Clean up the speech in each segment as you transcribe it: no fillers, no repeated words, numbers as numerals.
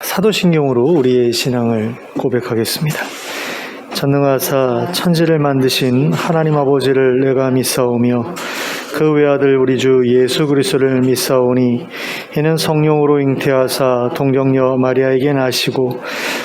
사도신경으로 우리의 신앙을 고백하겠습니다. 전능하사 천지를 만드신 하나님 아버지를 내가 믿사오며 그 외아들 우리 주 예수 그리스도를 믿사오니 이는 성령으로 잉태하사 동정녀 마리아에게 나시고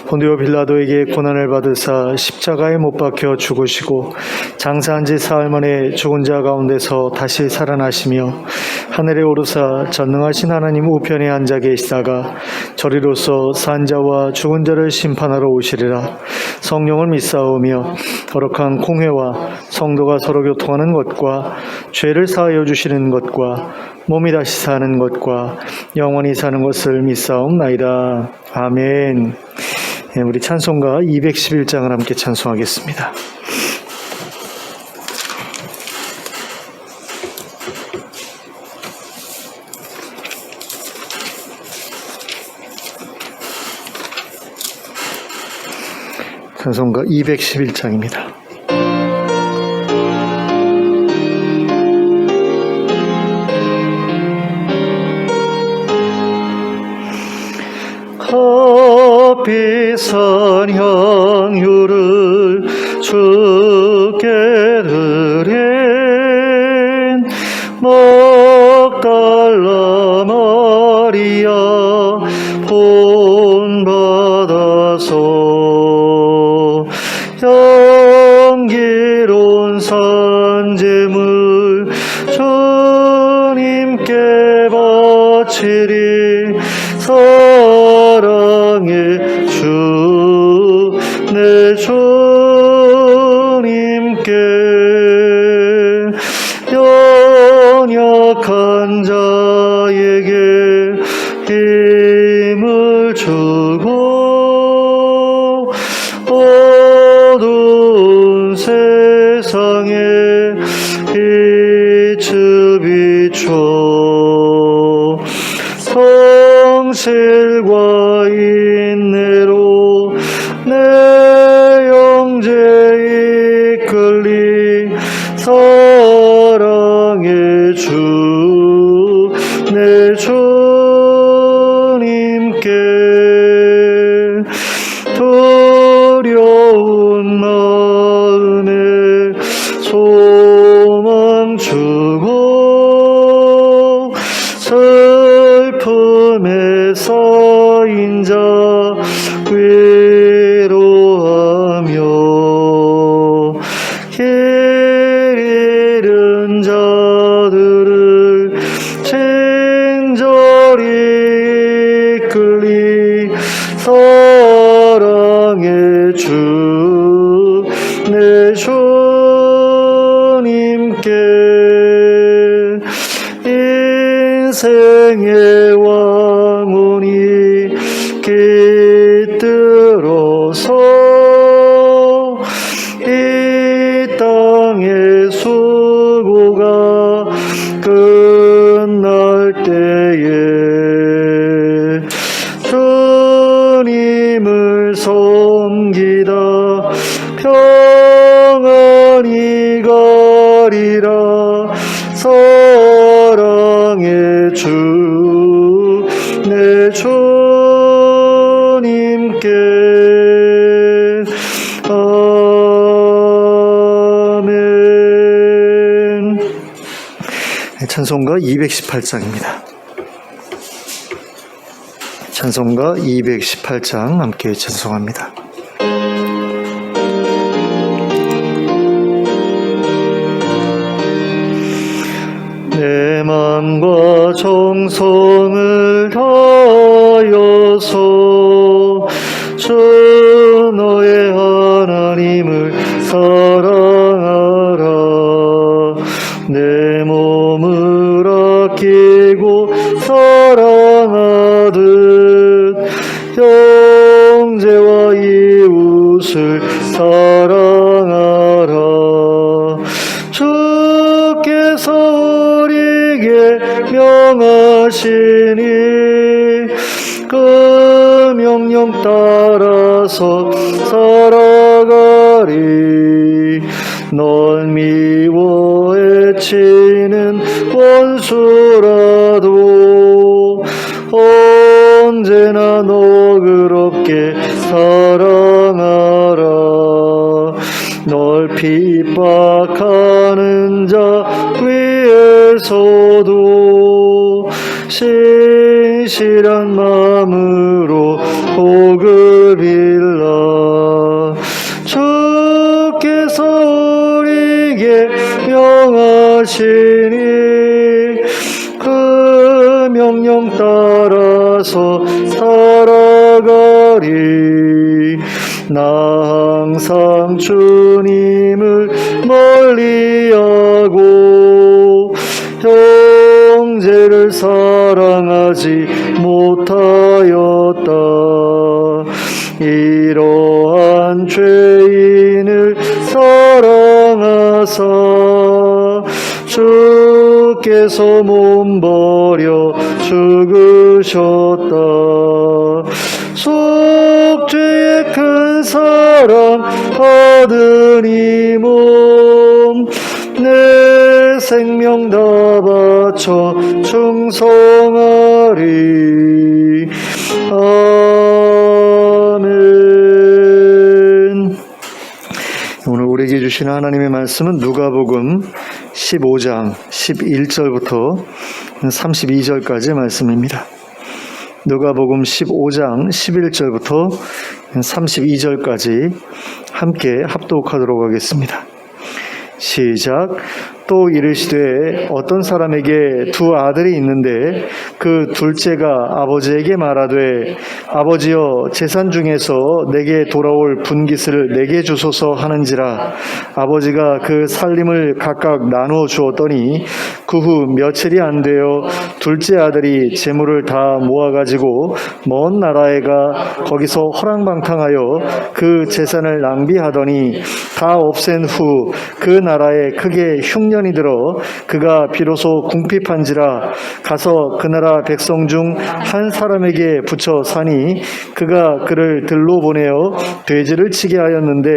본디오 빌라도에게 고난을 받으사 십자가에 못 박혀 죽으시고 장사한 지 사흘 만에 죽은 자 가운데서 다시 살아나시며 하늘에 오르사 전능하신 하나님 우편에 앉아 계시다가 저리로서 산 자와 죽은 자를 심판하러 오시리라. 성령을 믿사오며 거룩한 공회와 성도가 서로 교통하는 것과 죄를 사하여 주시는 것과 몸이 다시 사는 것과 영원히 사는 것을 믿사옵나이다. 아멘. 우리 찬송가 211장을 함께 찬송하겠습니다. 찬송가 211장입니다. 값비싼 향유를 주께 드린 막달라 마리아 본받아서 향기로운 산제물 주님께 바치리. 사랑의 주 내 주님께 연약한 자에게 힘을 주고 어두운 세상에 빛을 비춰 성실과 인내로 내 영죄 이끌리. 사랑의 주 내 주님께 두려운 마음에 소망 주고 슬픔에 쌓인 자 위로하며 길 잃은 자들을 친절히 이끌리. 사랑의 주 내 주님께 인생의 왕운이 깃들어서 이 땅의 수고가 끝날 때에 주님을 섬기다 평안히 가리라. 사랑의 주 내 주님께 아멘. 찬송가 218장입니다. 찬송가 218장 함께 찬송합니다. 내 맘과 정성을 다하여서 주 너의 하나님을 사랑하라. 내 몸을 아끼고 사랑하듯 형제와 이웃을 사랑하라. 주께서 우리에게 명하시니 그 명령 따라서 살아가리. 넌 미워 해치는 원수라도 언제나 너 그롭게 사랑하라. 널 핍박하는 자 위에서도 신실한 마음으로 복을 빌라. 주께서 우리에게 명하시니 그 명령 따라서 살아가리. 나 항상 주님을 멀리하고 형제를 사랑하지 못하였다. 이러한 죄인을 사랑하사 주께서 몸버려 죽으셨다. 속죄의 큰 사랑 받은 이 몸 내 생명 다 바쳐 충성하리. 아멘. 오늘 우리에게 주신 하나님의 말씀은 누가복음 15장 11절부터 32절까지의 말씀입니다. 누가복음 15장 11절부터 32절까지 함께 합독하도록 하겠습니다. 시작. 또 이르시되 어떤 사람에게 두 아들이 있는데 그 둘째가 아버지에게 말하되 아버지여 재산 중에서 내게 돌아올 분깃을 내게 주소서 하는지라. 아버지가 그 살림을 각각 나누어 주었더니 그 후 며칠이 안 되어 둘째 아들이 재물을 다 모아가지고 먼 나라에 가 거기서 허랑방탕하여 그 재산을 낭비하더니 다 없앤 후 그 나라에 크게 흉년이 들어 그가 비로소 궁핍한지라. 가서 그 나라 백성 중 한 사람에게 붙여 사니 그가 그를 들로 보내어 돼지를 치게 하였는데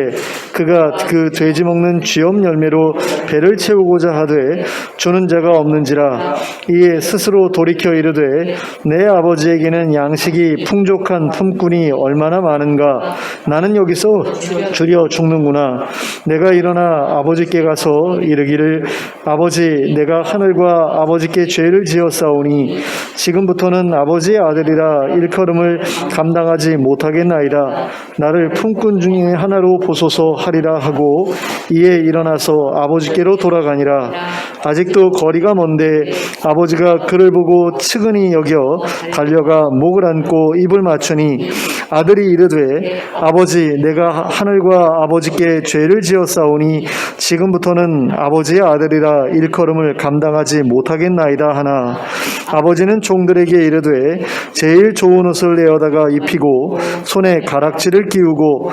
그가 그 돼지 먹는 쥐엄 열매로 배를 채우고자 하되 주는 자가 없는지라. 이에 스스로 돌이켜 이르되 내 아버지에게는 양식이 풍족한 품꾼이 얼마나 많은가. 나는 여기서 줄여 죽는구나. 내가 일어나 아버지께 가서 이르기를 아버지 내가 하늘과 아버지께 죄를 지었사오니 지금부터는 아버지의 아들이라 일컬음을 감당하지 못하겠나이다. 나를 품꾼 중에 하나로 보소서 하리라 하고 이에 일어나서 아버지께로 돌아가니라. 아직도 거리가 먼데 아버지가 그를 보고 측은히 여겨 달려가 목을 안고 입을 맞추니 아들이 이르되 아버지 내가 하늘과 아버지께 죄를 지었사오니 지금부터는 아버지의 아들이라 일컬음을 감당하지 못하겠나이다 하나. 아버지는 종들에게 이르되 제일 좋은 옷을 내어다가 입히고 손에 가락지를 끼우고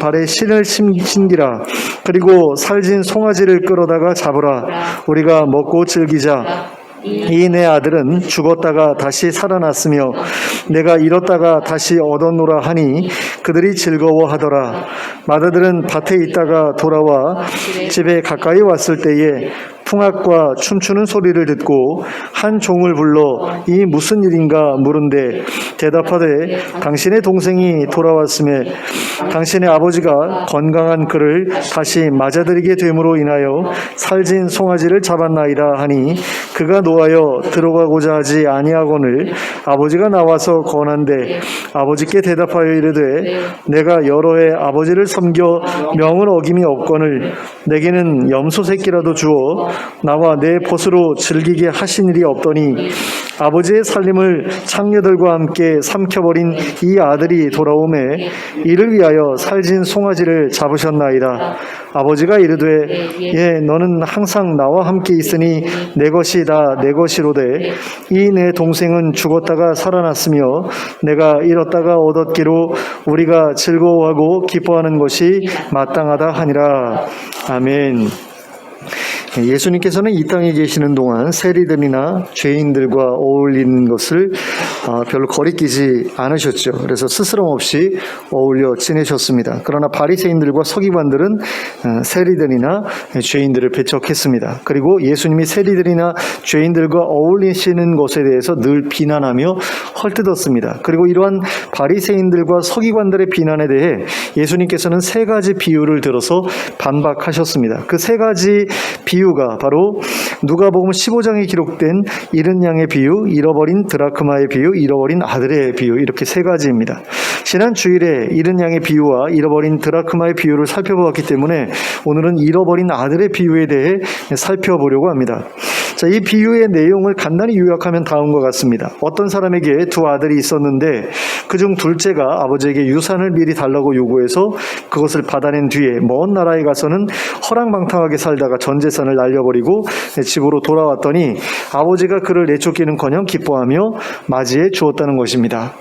발에 신을 신기라. 그리고 살진 송아지를 끌어다가 잡으라. 우리가 먹고 즐기자. 이 내 아들은 죽었다가 다시 살아났으며 내가 잃었다가 다시 얻었노라 하니 그들이 즐거워하더라. 맏아들은 밭에 있다가 돌아와 집에 가까이 왔을 때에 풍악과 춤추는 소리를 듣고 한 종을 불러 이 무슨 일인가 물은데 대답하되 당신의 동생이 돌아왔음에 당신의 아버지가 건강한 그를 다시 맞아들이게 됨으로 인하여 살진 송아지를 잡았나이다 하니 그가 노하여 들어가고자 하지 아니하거늘 아버지가 나와서 권한대 아버지께 대답하여 이르되 내가 여러 해 아버지를 섬겨 명을 어김이 없거늘 내게는 염소 새끼라도 주어 나와 내 벗으로 즐기게 하신 일이 없더니 아버지의 살림을 창녀들과 함께 삼켜버린 이 아들이 돌아오매 이를 위하여 살진 송아지를 잡으셨나이다. 아버지가 이르되 예 너는 항상 나와 함께 있으니 내 것이 다 내 것이로되 이 내 동생은 죽었다가 살아났으며 내가 잃었다가 얻었기로 우리가 즐거워하고 기뻐하는 것이 마땅하다 하니라. 아멘. 예수님께서는 이 땅에 계시는 동안 세리들이나 죄인들과 어울리는 것을 별로 거리끼지 않으셨죠. 그래서 스스럼 없이 어울려 지내셨습니다. 그러나 바리새인들과 서기관들은 세리들이나 죄인들을 배척했습니다. 그리고 예수님이 세리들이나 죄인들과 어울리시는 것에 대해서 늘 비난하며 헐뜯었습니다. 그리고 이러한 바리새인들과 서기관들의 비난에 대해 예수님께서는 세 가지 비유를 들어서 반박하셨습니다. 그 세 가지 비유가 바로 누가복음 15장에 기록된 잃은 양의 비유, 잃어버린 드라크마의 비유, 잃어버린 아들의 비유, 이렇게 세 가지입니다. 지난 주일에 잃은 양의 비유와 잃어버린 드라크마의 비유를 살펴보았기 때문에 오늘은 잃어버린 아들의 비유에 대해 살펴보려고 합니다. 자, 이 비유의 내용을 간단히 요약하면 다음과 같습니다. 어떤 사람에게 두 아들이 있었는데 그중 둘째가 아버지에게 유산을 미리 달라고 요구해서 그것을 받아낸 뒤에 먼 나라에 가서는 허랑방탕하게 살다가 전 재산을 날려버리고 집으로 돌아왔더니 아버지가 그를 내쫓기는커녕 기뻐하며 맞이해 주었다는 것입니다.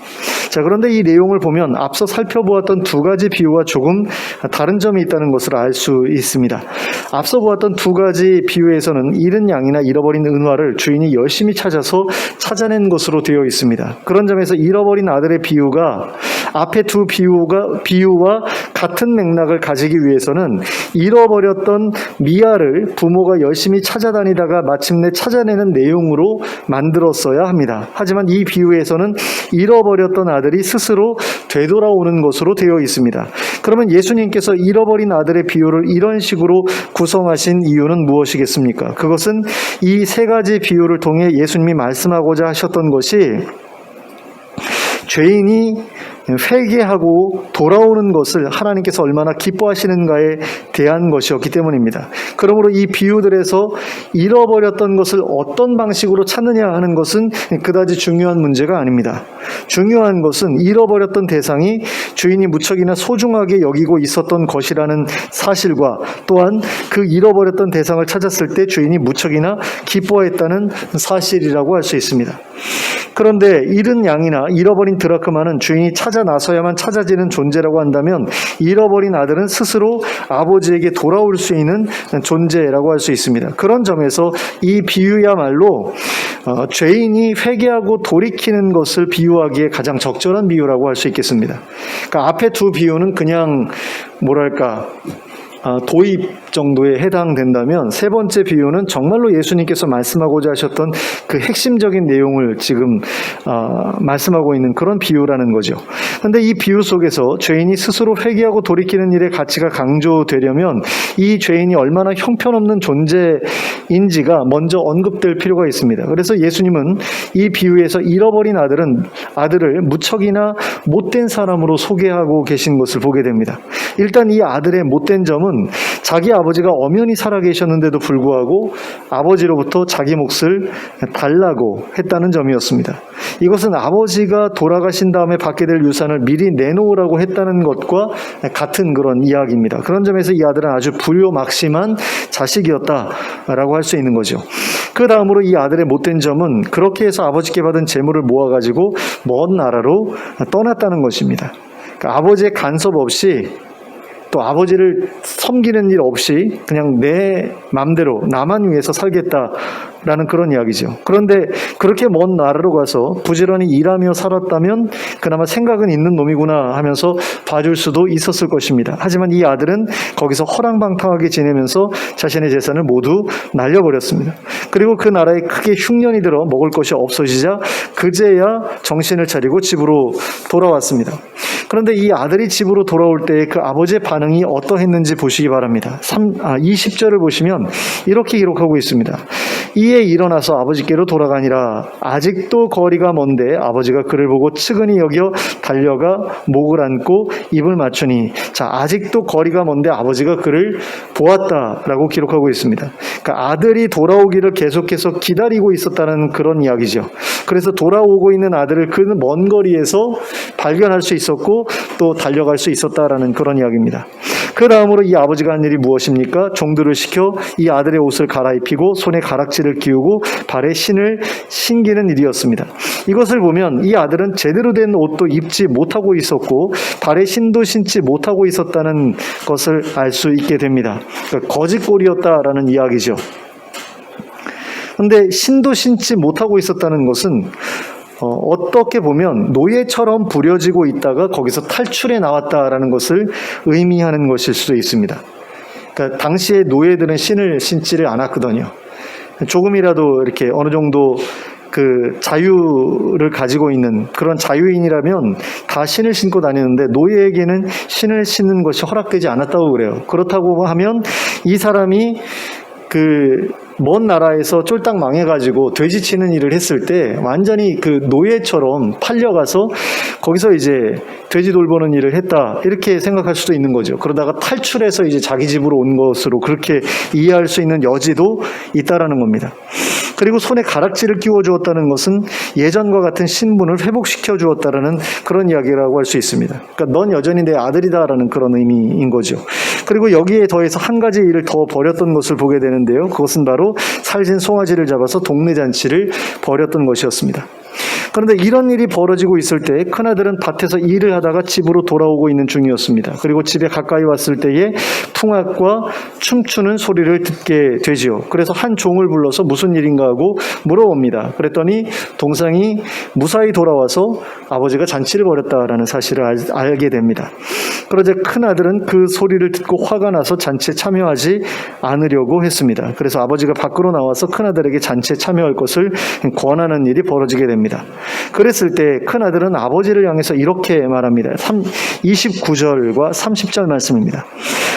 자, 그런데 이 내용을 보면 앞서 살펴보았던 두 가지 비유와 조금 다른 점이 있다는 것을 알 수 있습니다. 앞서 보았던 두 가지 비유에서는 잃은 양이나 잃어버린 은화를 주인이 열심히 찾아서 찾아낸 것으로 되어 있습니다. 그런 점에서 잃어버린 아들의 비유가 앞에 두 비유와 같은 맥락을 가지기 위해서는 잃어버렸던 미아를 부모가 열심히 찾아다니다가 마침내 찾아내는 내용으로 만들었어야 합니다. 하지만 이 비유에서는 잃어버렸던 아들이 스스로 되돌아오는 것으로 되어 있습니다. 그러면 예수님께서 잃어버린 아들의 비유를 이런 식으로 구성하신 이유는 무엇이겠습니까? 그것은 이 세 가지 비유를 통해 예수님이 말씀하고자 하셨던 것이 죄인이 회개하고 돌아오는 것을 하나님께서 얼마나 기뻐하시는가에 대한 것이었기 때문입니다. 그러므로 이 비유들에서 잃어버렸던 것을 어떤 방식으로 찾느냐 하는 것은 그다지 중요한 문제가 아닙니다. 중요한 것은 잃어버렸던 대상이 주인이 무척이나 소중하게 여기고 있었던 것이라는 사실과 또한 그 잃어버렸던 대상을 찾았을 때 주인이 무척이나 기뻐했다는 사실이라고 할 수 있습니다. 그런데 잃은 양이나 잃어버린 드라크마는 주인이 찾아 나서야만 찾아지는 존재라고 한다면 잃어버린 아들은 스스로 아버지에게 돌아올 수 있는 존재라고 할 수 있습니다. 그런 점에서 이 비유야말로 죄인이 회개하고 돌이키는 것을 비유하기에 가장 적절한 비유라고 할 수 있겠습니다. 그러니까 앞에 두 비유는 그냥 도입 정도에 해당된다면 세 번째 비유는 정말로 예수님께서 말씀하고자 하셨던 그 핵심적인 내용을 지금 말씀하고 있는 그런 비유라는 거죠. 그런데 이 비유 속에서 죄인이 스스로 회개하고 돌이키는 일의 가치가 강조되려면 이 죄인이 얼마나 형편없는 존재인지가 먼저 언급될 필요가 있습니다. 그래서 예수님은 이 비유에서 잃어버린 아들을 무척이나 못된 사람으로 소개하고 계신 것을 보게 됩니다. 일단 이 아들의 못된 점은 자기 아버지가 엄연히 살아계셨는데도 불구하고 아버지로부터 자기 몫을 달라고 했다는 점이었습니다. 이것은 아버지가 돌아가신 다음에 받게 될 유산을 미리 내놓으라고 했다는 것과 같은 그런 이야기입니다. 그런 점에서 이 아들은 아주 불효막심한 자식이었다라고 할 수 있는 거죠. 그 다음으로 이 아들의 못된 점은 그렇게 해서 아버지께 받은 재물을 모아가지고 먼 나라로 떠났다는 것입니다. 그러니까 아버지의 간섭 없이 또 아버지를 섬기는 일 없이 그냥 내 맘대로 나만 위해서 살겠다라는 그런 이야기죠. 그런데 그렇게 먼 나라로 가서 부지런히 일하며 살았다면 그나마 생각은 있는 놈이구나 하면서 봐줄 수도 있었을 것입니다. 하지만 이 아들은 거기서 허랑방탕하게 지내면서 자신의 재산을 모두 날려버렸습니다. 그리고 그 나라에 크게 흉년이 들어 먹을 것이 없어지자 그제야 정신을 차리고 집으로 돌아왔습니다. 그런데 이 아들이 집으로 돌아올 때 그 아버지의 반응이 어떠했는지 보시기 바랍니다. 20절을 보시면 이렇게 기록하고 있습니다. 이에 일어나서 아버지께로 돌아가니라. 아직도 거리가 먼데 아버지가 그를 보고 측은히 여겨 달려가 목을 안고 입을 맞추니. 자, 아직도 거리가 먼데 아버지가 그를 보았다라고 기록하고 있습니다. 그러니까 아들이 돌아오기를 계속해서 기다리고 있었다는 그런 이야기죠. 그래서 돌아오고 있는 아들을 그 먼 거리에서 발견할 수 있었고 또 달려갈 수 있었다라는 그런 이야기입니다. 그 다음으로 이 아버지가 한 일이 무엇입니까? 종들을 시켜 이 아들의 옷을 갈아입히고 손에 가락지를 끼우고 발에 신을 신기는 일이었습니다. 이것을 보면 이 아들은 제대로 된 옷도 입지 못하고 있었고 발에 신도 신지 못하고 있었다는 것을 알 수 있게 됩니다. 그러니까 거짓골이었다라는 이야기죠. 그런데 신도 신지 못하고 있었다는 것은 어떻게 보면 노예처럼 부려지고 있다가 거기서 탈출해 나왔다라는 것을 의미하는 것일 수도 있습니다. 그러니까 당시에 노예들은 신을 신지를 않았거든요. 조금이라도 이렇게 어느 정도 그 자유를 가지고 있는 그런 자유인이라면 다 신을 신고 다니는데 노예에게는 신을 신는 것이 허락되지 않았다고 그래요. 그렇다고 하면 이 사람이 그 먼 나라에서 쫄딱 망해가지고 돼지 치는 일을 했을 때 완전히 그 노예처럼 팔려가서 거기서 이제 돼지 돌보는 일을 했다 이렇게 생각할 수도 있는 거죠. 그러다가 탈출해서 이제 자기 집으로 온 것으로 그렇게 이해할 수 있는 여지도 있다라는 겁니다. 그리고 손에 가락지를 끼워 주었다는 것은 예전과 같은 신분을 회복시켜 주었다라는 그런 이야기라고 할 수 있습니다. 그러니까 넌 여전히 내 아들이다라는 그런 의미인 거죠. 그리고 여기에 더해서 한 가지 일을 더 벌였던 것을 보게 되는데요. 그것은 바로 살진 송아지를 잡아서 동네 잔치를 벌였던 것이었습니다. 그런데 이런 일이 벌어지고 있을 때 큰아들은 밭에서 일을 하다가 집으로 돌아오고 있는 중이었습니다. 그리고 집에 가까이 왔을 때에 풍악과 춤추는 소리를 듣게 되지요. 그래서 한 종을 불러서 무슨 일인가 하고 물어봅니다. 그랬더니 동생이 무사히 돌아와서 아버지가 잔치를 벌였다라는 사실을 알게 됩니다. 그러자 큰아들은 그 소리를 듣고 화가 나서 잔치에 참여하지 않으려고 했습니다. 그래서 아버지가 밖으로 나와서 큰아들에게 잔치에 참여할 것을 권하는 일이 벌어지게 됩니다. 그랬을 때 큰아들은 아버지를 향해서 이렇게 말합니다. 29절과 30절 말씀입니다.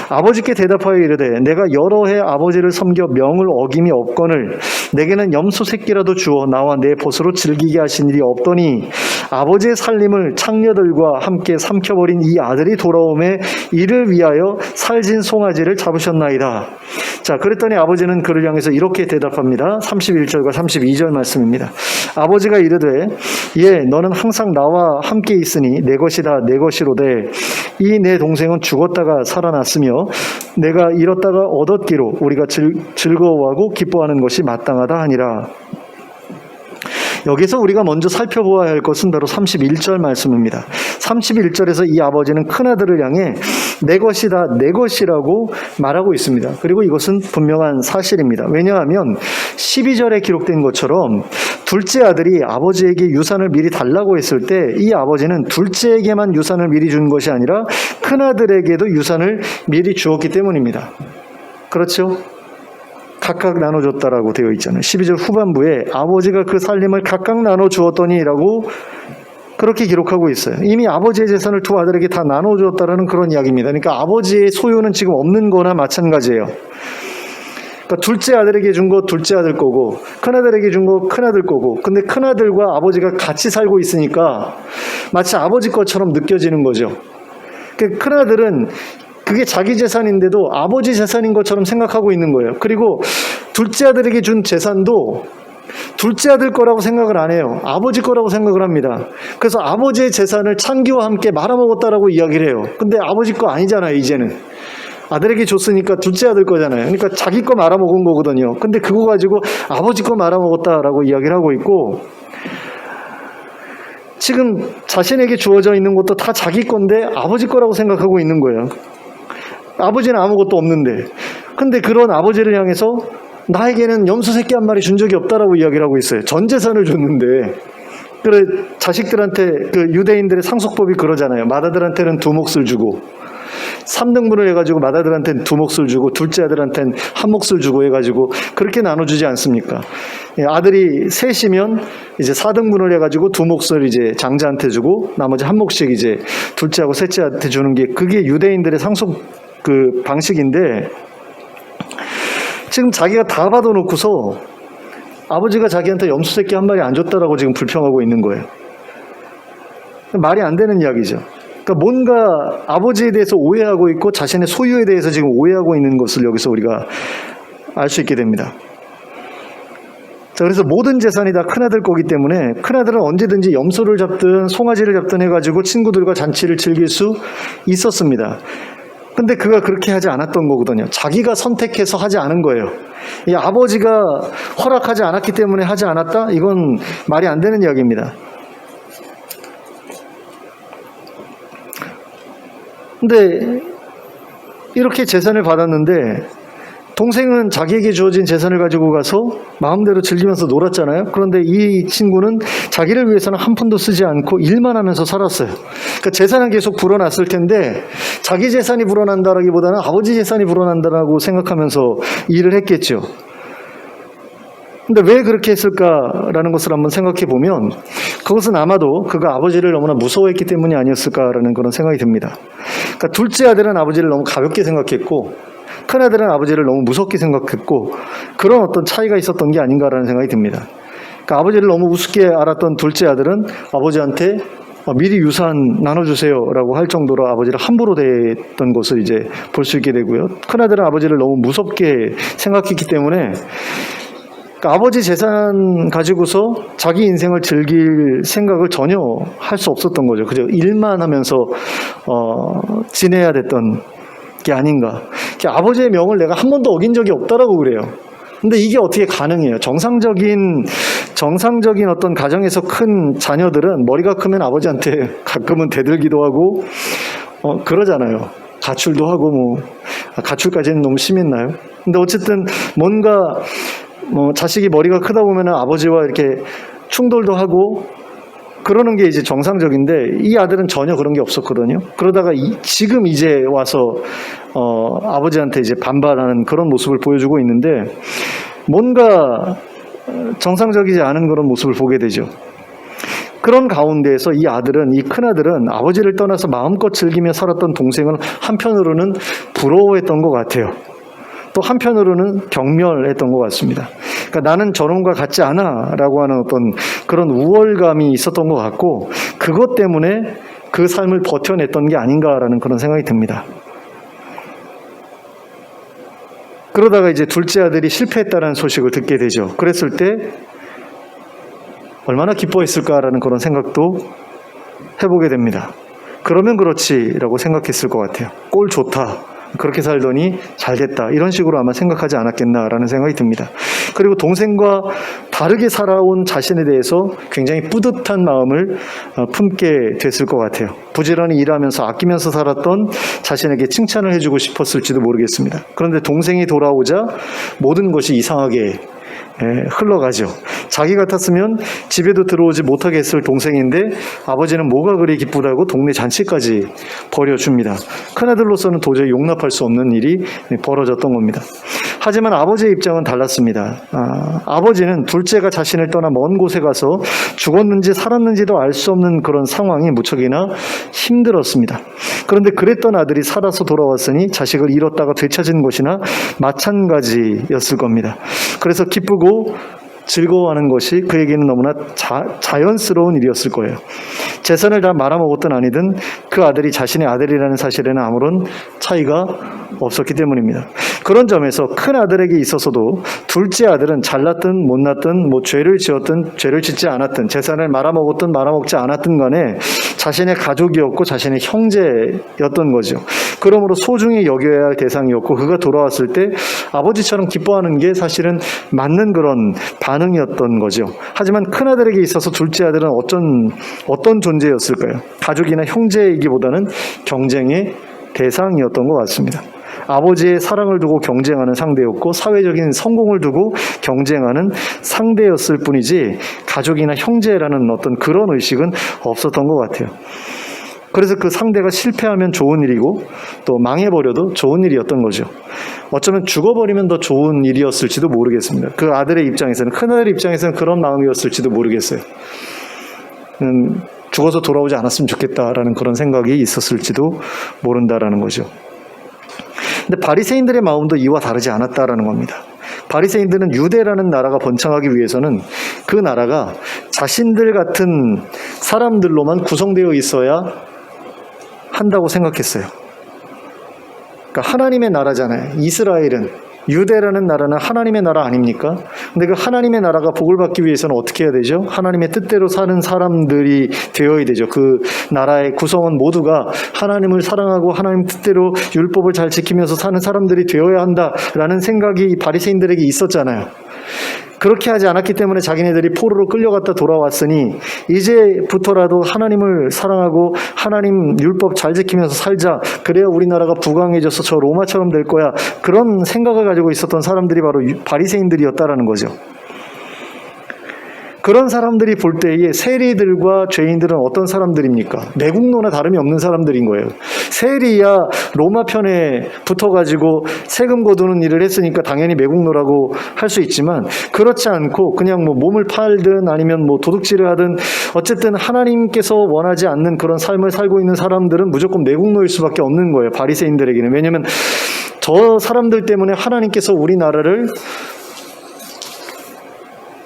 아버지께 대답하여 이르되 내가 여러 해 아버지를 섬겨 명을 어김이 없거늘 내게는 염소 새끼라도 주어 나와 내 벗으로 즐기게 하신 일이 없더니 아버지의 살림을 창녀들과 함께 삼켜버린 이 아들이 돌아오매 이를 위하여 살진 송아지를 잡으셨나이다. 자, 그랬더니 아버지는 그를 향해서 이렇게 대답합니다. 31절과 32절 말씀입니다. 아버지가 이르되 예 너는 항상 나와 함께 있으니 내 것이다 내 것이로되 이 내 동생은 죽었다가 살아났으며 내가 잃었다가 얻었기로 우리가 즐거워하고 기뻐하는 것이 마땅하다 하니라. 여기서 우리가 먼저 살펴보아야 할 것은 바로 31절 말씀입니다. 31절에서 이 아버지는 큰아들을 향해 내 것이다 내 것이라고 말하고 있습니다. 그리고 이것은 분명한 사실입니다. 왜냐하면 12절에 기록된 것처럼 둘째 아들이 아버지에게 유산을 미리 달라고 했을 때 이 아버지는 둘째에게만 유산을 미리 준 것이 아니라 큰아들에게도 유산을 미리 주었기 때문입니다. 그렇죠? 각각 나눠줬다라고 되어 있잖아요. 12절 후반부에 아버지가 그 살림을 각각 나눠주었더니라고 그렇게 기록하고 있어요. 이미 아버지의 재산을 두 아들에게 다 나눠주었다라는 그런 이야기입니다. 그러니까 아버지의 소유는 지금 없는 거나 마찬가지예요. 그러니까 둘째 아들에게 준 거 둘째 아들 거고 큰아들에게 준 거 큰아들 거고 근데 큰아들과 아버지가 같이 살고 있으니까 마치 아버지 것처럼 느껴지는 거죠. 그러니까 큰아들은 그게 자기 재산인데도 아버지 재산인 것처럼 생각하고 있는 거예요. 그리고 둘째 아들에게 준 재산도 둘째 아들 거라고 생각을 안 해요. 아버지 거라고 생각을 합니다. 그래서 아버지의 재산을 창기와 함께 말아먹었다라고 이야기를 해요. 근데 아버지 거 아니잖아요, 이제는. 아들에게 줬으니까 둘째 아들 거잖아요. 그러니까 자기 거 말아먹은 거거든요. 근데 그거 가지고 아버지 거 말아먹었다라고 이야기를 하고 있고 지금 자신에게 주어져 있는 것도 다 자기 건데 아버지 거라고 생각하고 있는 거예요. 아버지는 아무것도 없는데 근데 그런 아버지를 향해서 나에게는 염소 새끼 한 마리 준 적이 없다라고 이야기를 하고 있어요. 전 재산을 줬는데 그래 자식들한테 그 유대인들의 상속법이 그러잖아요. 맏아들한테는 2몫을 주고 3등분을 해가지고 맏아들한테는 2몫을 주고 둘째 아들한테는 1몫을 주고 해가지고 그렇게 나눠주지 않습니까? 아들이 셋이면 이제 4등분을 해가지고 2몫을 이제 장자한테 주고 나머지 1몫씩 이제 둘째하고 셋째한테 주는 게 그게 유대인들의 상속 그 방식인데 지금 자기가 다 받아놓고서 아버지가 자기한테 염소 새끼 한 마리 안 줬다라고 지금 불평하고 있는 거예요. 말이 안 되는 이야기죠. 그러니까 뭔가 아버지에 대해서 오해하고 있고 자신의 소유에 대해서 지금 오해하고 있는 것을 여기서 우리가 알 수 있게 됩니다. 자, 그래서 모든 재산이 다 큰아들 거기 때문에 큰아들은 언제든지 염소를 잡든 송아지를 잡든 해가지고 친구들과 잔치를 즐길 수 있었습니다. 근데 그가 그렇게 하지 않았던 거거든요. 자기가 선택해서 하지 않은 거예요. 이 아버지가 허락하지 않았기 때문에 하지 않았다? 이건 말이 안 되는 이야기입니다. 근데 이렇게 재산을 받았는데 동생은 자기에게 주어진 재산을 가지고 가서 마음대로 즐기면서 놀았잖아요. 그런데 이 친구는 자기를 위해서는 한 푼도 쓰지 않고 일만 하면서 살았어요. 그러니까 재산은 계속 불어났을 텐데 자기 재산이 불어난다라기보다는 아버지 재산이 불어난다라고 생각하면서 일을 했겠죠. 근데 왜 그렇게 했을까라는 것을 한번 생각해 보면 그것은 아마도 그가 아버지를 너무나 무서워했기 때문이 아니었을까라는 그런 생각이 듭니다. 그러니까 둘째 아들은 아버지를 너무 가볍게 생각했고 큰아들은 아버지를 너무 무섭게 생각했고 그런 어떤 차이가 있었던 게 아닌가라는 생각이 듭니다. 그러니까 아버지를 너무 우습게 알았던 둘째 아들은 아버지한테 미리 유산 나눠주세요라고 할 정도로 아버지를 함부로 대했던 것을 이제 볼 수 있게 되고요. 큰아들은 아버지를 너무 무섭게 생각했기 때문에 그러니까 아버지 재산 가지고서 자기 인생을 즐길 생각을 전혀 할 수 없었던 거죠. 그저 일만 하면서 지내야 됐던 게 아닌가. 아버지의 명을 내가 한 번도 어긴 적이 없다라고 그래요. 근데 이게 어떻게 가능해요? 정상적인 어떤 가정에서 큰 자녀들은 머리가 크면 아버지한테 가끔은 대들기도 하고 그러잖아요. 가출도 하고 가출까지는 너무 심했나요? 근데 어쨌든 뭔가 자식이 머리가 크다 보면 아버지와 이렇게 충돌도 하고 그러는 게 이제 정상적인데 이 아들은 전혀 그런 게 없었거든요. 그러다가 지금 이제 와서 아버지한테 이제 반발하는 그런 모습을 보여주고 있는데 뭔가 정상적이지 않은 그런 모습을 보게 되죠. 그런 가운데에서 이 큰아들은 아버지를 떠나서 마음껏 즐기며 살았던 동생을 한편으로는 부러워했던 것 같아요. 또 한편으로는 경멸했던 것 같습니다. 그러니까 나는 저놈과 같지 않아 라고 하는 어떤 그런 우월감이 있었던 것 같고 그것 때문에 그 삶을 버텨냈던 게 아닌가라는 그런 생각이 듭니다. 그러다가 이제 둘째 아들이 실패했다는 소식을 듣게 되죠. 그랬을 때 얼마나 기뻐했을까라는 그런 생각도 해보게 됩니다. 그러면 그렇지라고 생각했을 것 같아요. 꼴 좋다. 그렇게 살더니 잘됐다. 이런 식으로 아마 생각하지 않았겠나라는 생각이 듭니다. 그리고 동생과 다르게 살아온 자신에 대해서 굉장히 뿌듯한 마음을 품게 됐을 것 같아요. 부지런히 일하면서 아끼면서 살았던 자신에게 칭찬을 해주고 싶었을지도 모르겠습니다. 그런데 동생이 돌아오자 모든 것이 이상하게 흘러가죠. 자기 같았으면 집에도 들어오지 못하게 했을 동생인데 아버지는 뭐가 그리 기쁘다고 동네 잔치까지 벌여줍니다. 큰아들로서는 도저히 용납할 수 없는 일이 벌어졌던 겁니다. 하지만 아버지의 입장은 달랐습니다. 아버지는 둘째가 자신을 떠나 먼 곳에 가서 죽었는지 살았는지도 알 수 없는 그런 상황이 무척이나 힘들었습니다. 그런데 그랬던 아들이 살아서 돌아왔으니 자식을 잃었다가 되찾은 것이나 마찬가지였을 겁니다. 그래서 기쁘고 즐거워하는 것이 그에게는 너무나 자연스러운 일이었을 거예요. 재산을 다 말아먹었든 아니든 그 아들이 자신의 아들이라는 사실에는 아무런 차이가 없었기 때문입니다. 그런 점에서 큰 아들에게 있어서도 둘째 아들은 잘났든 못났든 죄를 지었든 죄를 짓지 않았든 재산을 말아먹었든 말아먹지 않았든 간에 자신의 가족이었고 자신의 형제였던 거죠. 그러므로 소중히 여겨야 할 대상이었고 그가 돌아왔을 때 아버지처럼 기뻐하는 게 사실은 맞는 그런 반응이었던 거죠. 하지만 큰아들에게 있어서 둘째 아들은 어떤 존재였을까요? 가족이나 형제이기보다는 경쟁의 대상이었던 것 같습니다. 아버지의 사랑을 두고 경쟁하는 상대였고 사회적인 성공을 두고 경쟁하는 상대였을 뿐이지 가족이나 형제라는 어떤 그런 의식은 없었던 것 같아요. 그래서 그 상대가 실패하면 좋은 일이고 또 망해버려도 좋은 일이었던 거죠. 어쩌면 죽어버리면 더 좋은 일이었을지도 모르겠습니다. 그 아들의 입장에서는, 큰아들의 입장에서는 그런 마음이었을지도 모르겠어요. 죽어서 돌아오지 않았으면 좋겠다라는 그런 생각이 있었을지도 모른다라는 거죠. 근데 바리새인들의 마음도 이와 다르지 않았다라는 겁니다. 바리새인들은 유대라는 나라가 번창하기 위해서는 그 나라가 자신들 같은 사람들로만 구성되어 있어야 한다고 생각했어요. 그러니까 하나님의 나라잖아요. 이스라엘은 유대라는 나라는 하나님의 나라 아닙니까? 근데 그 하나님의 나라가 복을 받기 위해서는 어떻게 해야 되죠? 하나님의 뜻대로 사는 사람들이 되어야 되죠. 그 나라의 구성원 모두가 하나님을 사랑하고 하나님 뜻대로 율법을 잘 지키면서 사는 사람들이 되어야 한다라는 생각이 바리새인들에게 있었잖아요. 그렇게 하지 않았기 때문에 자기네들이 포로로 끌려갔다 돌아왔으니 이제부터라도 하나님을 사랑하고 하나님 율법 잘 지키면서 살자. 그래야 우리나라가 부강해져서 저 로마처럼 될 거야. 그런 생각을 가지고 있었던 사람들이 바로 바리새인들이었다라는 거죠. 그런 사람들이 볼 때에 세리들과 죄인들은 어떤 사람들입니까? 매국노나 다름이 없는 사람들인 거예요. 세리야 로마 편에 붙어가지고 세금 거두는 일을 했으니까 당연히 매국노라고 할 수 있지만 그렇지 않고 그냥 뭐 몸을 팔든 아니면 뭐 도둑질을 하든 어쨌든 하나님께서 원하지 않는 그런 삶을 살고 있는 사람들은 무조건 매국노일 수밖에 없는 거예요. 바리새인들에게는. 왜냐하면 저 사람들 때문에 하나님께서 우리나라를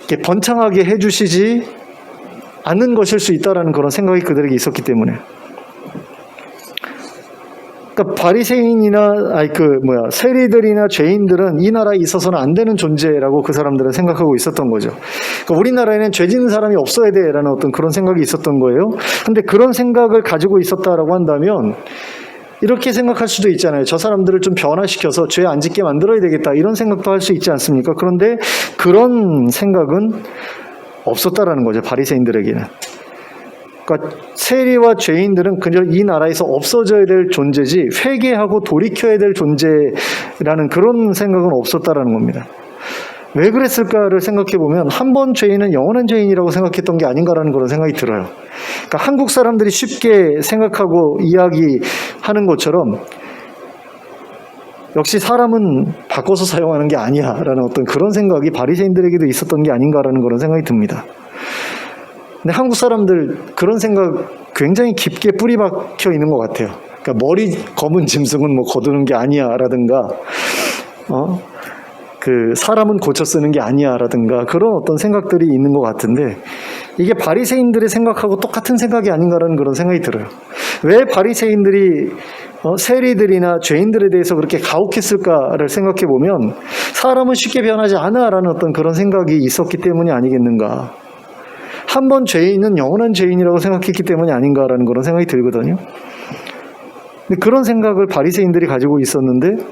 이렇게 번창하게 해주시지 않는 것일 수 있다라는 그런 생각이 그들에게 있었기 때문에. 그러니까 바리새인이나 세리들이나 죄인들은 이 나라에 있어서는 안 되는 존재라고 그 사람들은 생각하고 있었던 거죠. 그러니까 우리나라에는 죄 짓는 사람이 없어야 돼라는 어떤 그런 생각이 있었던 거예요. 근데 그런 생각을 가지고 있었다라고 한다면 이렇게 생각할 수도 있잖아요. 저 사람들을 좀 변화시켜서 죄 안 짓게 만들어야 되겠다. 이런 생각도 할 수 있지 않습니까? 그런데 그런 생각은 없었다라는 거죠. 바리새인들에게는. 그러니까 세리와 죄인들은 그저 이 나라에서 없어져야 될 존재지 회개하고 돌이켜야 될 존재라는 그런 생각은 없었다라는 겁니다. 왜 그랬을까를 생각해 보면 한 번 죄인은 영원한 죄인이라고 생각했던 게 아닌가라는 그런 생각이 들어요. 그러니까 한국 사람들이 쉽게 생각하고 이야기하는 것처럼 역시 사람은 바꿔서 사용하는 게 아니야라는 어떤 그런 생각이 바리새인들에게도 있었던 게 아닌가라는 그런 생각이 듭니다. 근데 한국 사람들 그런 생각 굉장히 깊게 뿌리 박혀 있는 것 같아요. 그러니까 머리 검은 짐승은 뭐 거두는 게 아니야라든가 그 사람은 고쳐 쓰는 게 아니야라든가 그런 어떤 생각들이 있는 것 같은데 이게 바리새인들의 생각하고 똑같은 생각이 아닌가라는 그런 생각이 들어요. 왜 바리새인들이 세리들이나 죄인들에 대해서 그렇게 가혹했을까를 생각해 보면 사람은 쉽게 변하지 않아라는 어떤 그런 생각이 있었기 때문이 아니겠는가. 한 번 죄인은 영원한 죄인이라고 생각했기 때문이 아닌가라는 그런 생각이 들거든요. 근데 그런 생각을 바리새인들이 가지고 있었는데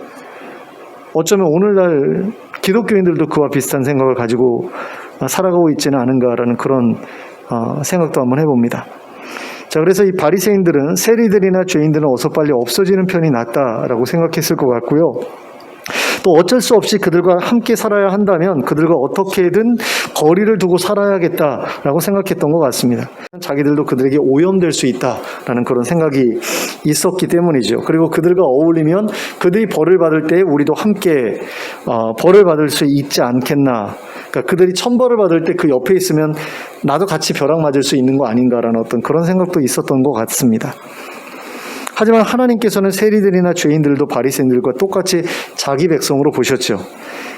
어쩌면 오늘날 기독교인들도 그와 비슷한 생각을 가지고 살아가고 있지는 않은가라는 그런 생각도 한번 해봅니다. 자, 그래서 이 바리새인들은 세리들이나 죄인들은 어서 빨리 없어지는 편이 낫다라고 생각했을 것 같고요. 또 어쩔 수 없이 그들과 함께 살아야 한다면 그들과 어떻게든 거리를 두고 살아야겠다라고 생각했던 것 같습니다. 자기들도 그들에게 오염될 수 있다라는 그런 생각이 있었기 때문이죠. 그리고 그들과 어울리면 그들이 벌을 받을 때 우리도 함께 벌을 받을 수 있지 않겠나. 그러니까 그들이 천벌을 받을 때 그 옆에 있으면 나도 같이 벼락 맞을 수 있는 거 아닌가라는 어떤 그런 생각도 있었던 것 같습니다. 하지만 하나님께서는 세리들이나 죄인들도 바리새인들과 똑같이 자기 백성으로 보셨죠.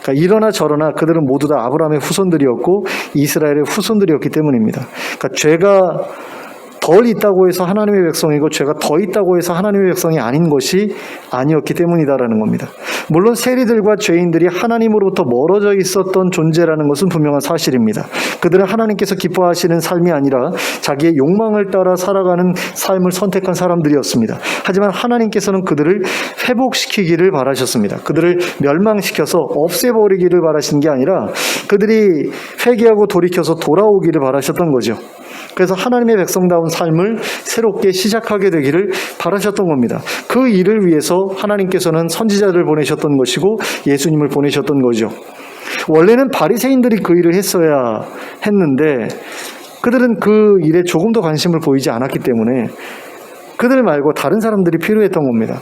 그러니까 이러나 저러나 그들은 모두 다 아브라함의 후손들이었고 이스라엘의 후손들이었기 때문입니다. 그러니까 죄가 덜 있다고 해서 하나님의 백성이고 죄가 더 있다고 해서 하나님의 백성이 아닌 것이 아니었기 때문이다라는 겁니다. 물론 세리들과 죄인들이 하나님으로부터 멀어져 있었던 존재라는 것은 분명한 사실입니다. 그들은 하나님께서 기뻐하시는 삶이 아니라 자기의 욕망을 따라 살아가는 삶을 선택한 사람들이었습니다. 하지만 하나님께서는 그들을 회복시키기를 바라셨습니다. 그들을 멸망시켜서 없애버리기를 바라신 게 아니라 그들이 회개하고 돌이켜서 돌아오기를 바라셨던 거죠. 그래서 하나님의 백성다운 삶을 새롭게 시작하게 되기를 바라셨던 겁니다. 그 일을 위해서 하나님께서는 선지자를 보내셨던 것이고 예수님을 보내셨던 거죠. 원래는 바리새인들이 그 일을 했어야 했는데 그들은 그 일에 조금 더 관심을 보이지 않았기 때문에 그들 말고 다른 사람들이 필요했던 겁니다.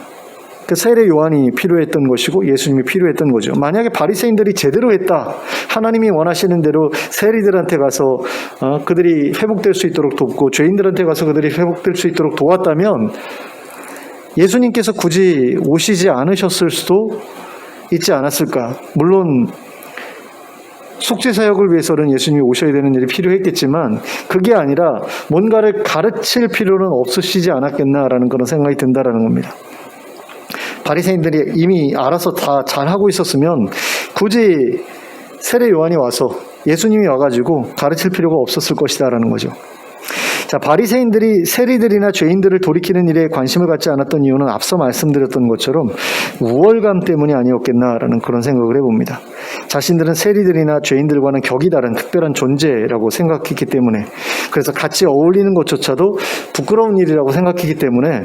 그 세례 요한이 필요했던 것이고 예수님이 필요했던 거죠. 만약에 바리새인들이 제대로 했다. 하나님이 원하시는 대로 세리들한테 가서 그들이 회복될 수 있도록 돕고 죄인들한테 가서 그들이 회복될 수 있도록 도왔다면 예수님께서 굳이 오시지 않으셨을 수도 있지 않았을까. 물론 속죄사역을 위해서는 예수님이 오셔야 되는 일이 필요했겠지만 그게 아니라 뭔가를 가르칠 필요는 없으시지 않았겠나라는 그런 생각이 든다라는 겁니다. 바리새인들이 이미 알아서 다 잘하고 있었으면 굳이 세례 요한이 와서 예수님이 와가지고 가르칠 필요가 없었을 것이다라는 거죠. 자, 바리새인들이 세리들이나 죄인들을 돌이키는 일에 관심을 갖지 않았던 이유는 앞서 말씀드렸던 것처럼 우월감 때문이 아니었겠나라는 그런 생각을 해봅니다. 자신들은 세리들이나 죄인들과는 격이 다른 특별한 존재라고 생각했기 때문에, 그래서 같이 어울리는 것조차도 부끄러운 일이라고 생각했기 때문에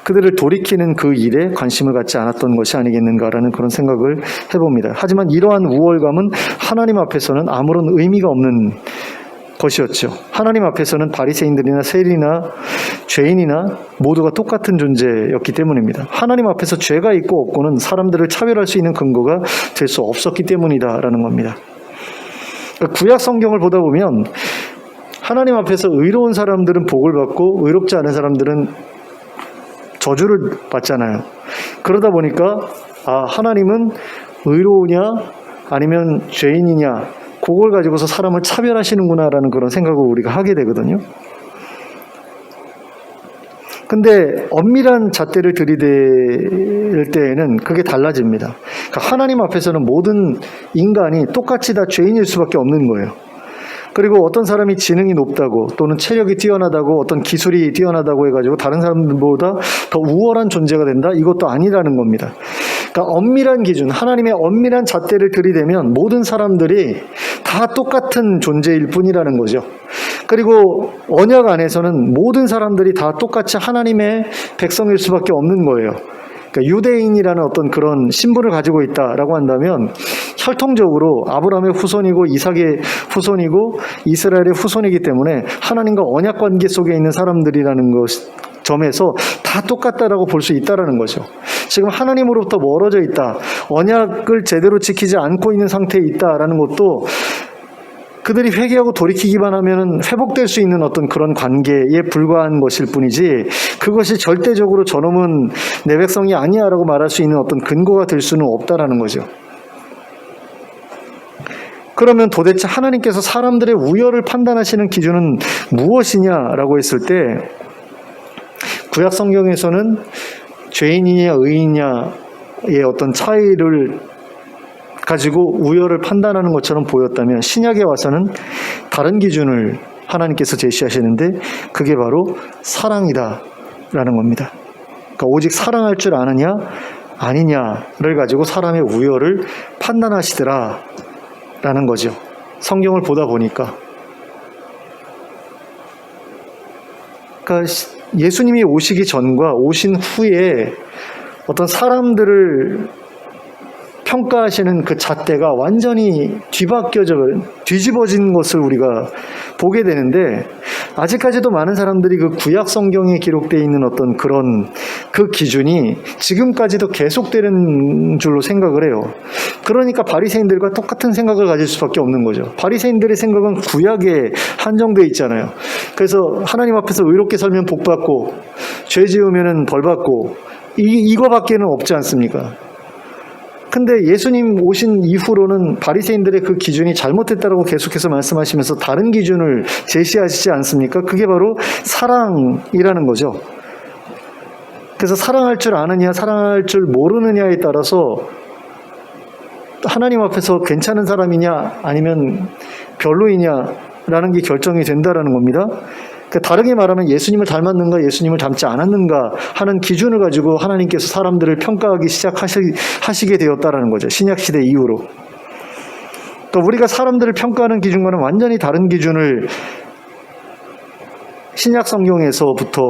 그들을 돌이키는 그 일에 관심을 갖지 않았던 것이 아니겠는가라는 그런 생각을 해봅니다. 하지만 이러한 우월감은 하나님 앞에서는 아무런 의미가 없는 것이었죠. 하나님 앞에서는 바리새인들이나 세리나 죄인이나 모두가 똑같은 존재였기 때문입니다. 하나님 앞에서 죄가 있고 없고는 사람들을 차별할 수 있는 근거가 될 수 없었기 때문이다라는 겁니다. 구약 성경을 보다 보면 하나님 앞에서 의로운 사람들은 복을 받고 의롭지 않은 사람들은 저주를 받잖아요. 그러다 보니까 하나님은 의로우냐 아니면 죄인이냐, 그걸 가지고서 사람을 차별하시는구나라는 그런 생각을 우리가 하게 되거든요. 근데 엄밀한 잣대를 들이댈 때에는 그게 달라집니다. 그러니까 하나님 앞에서는 모든 인간이 똑같이 다 죄인일 수밖에 없는 거예요. 그리고 어떤 사람이 지능이 높다고 또는 체력이 뛰어나다고 어떤 기술이 뛰어나다고 해가지고 다른 사람들보다 더 우월한 존재가 된다? 이것도 아니라는 겁니다. 그러니까 엄밀한 기준, 하나님의 엄밀한 잣대를 들이대면 모든 사람들이 다 똑같은 존재일 뿐이라는 거죠. 그리고 언약 안에서는 모든 사람들이 다 똑같이 하나님의 백성일 수밖에 없는 거예요. 그러니까 유대인이라는 어떤 그런 신분을 가지고 있다라고 한다면 혈통적으로 아브라함의 후손이고 이삭의 후손이고 이스라엘의 후손이기 때문에 하나님과 언약 관계 속에 있는 사람들이라는 점에서 다 똑같다라고 볼 수 있다라는 거죠. 지금 하나님으로부터 멀어져 있다, 언약을 제대로 지키지 않고 있는 상태에 있다라는 것도 그들이 회개하고 돌이키기만 하면 회복될 수 있는 어떤 그런 관계에 불과한 것일 뿐이지, 그것이 절대적으로 저놈은 내 백성이 아니야 라고 말할 수 있는 어떤 근거가 될 수는 없다라는 거죠. 그러면 도대체 하나님께서 사람들의 우열을 판단하시는 기준은 무엇이냐라고 했을 때, 구약 성경에서는 죄인이냐 의인이냐의 어떤 차이를 가지고 우열을 판단하는 것처럼 보였다면, 신약에 와서는 다른 기준을 하나님께서 제시하시는데 그게 바로 사랑이다라는 겁니다. 그러니까 오직 사랑할 줄 아느냐 아니냐를 가지고 사람의 우열을 판단하시더라라는 거죠. 성경을 보다 보니까. 그러니까 예수님이 오시기 전과 오신 후에 어떤 사람들을 평가하시는 그 잣대가 완전히 뒤집어진 것을 우리가 보게 되는데, 아직까지도 많은 사람들이 그 구약 성경에 기록되어 있는 어떤 그런 그 기준이 지금까지도 계속되는 줄로 생각을 해요. 그러니까 바리새인들과 똑같은 생각을 가질 수밖에 없는 거죠. 바리새인들의 생각은 구약에 한정되어 있잖아요. 그래서 하나님 앞에서 의롭게 살면 복 받고 죄 지으면 벌 받고 이거밖에는 없지 않습니까? 근데 예수님 오신 이후로는 바리새인들의 그 기준이 잘못됐다라고 계속해서 말씀하시면서 다른 기준을 제시하시지 않습니까? 그게 바로 사랑이라는 거죠. 그래서 사랑할 줄 아느냐 사랑할 줄 모르느냐에 따라서 하나님 앞에서 괜찮은 사람이냐 아니면 별로이냐라는 게 결정이 된다라는 겁니다. 다르게 말하면 예수님을 닮았는가 예수님을 닮지 않았는가 하는 기준을 가지고 하나님께서 사람들을 평가하기 시작하시게 되었다라는 거죠. 신약시대 이후로. 그러니까 우리가 사람들을 평가하는 기준과는 완전히 다른 기준을 신약 성경에서부터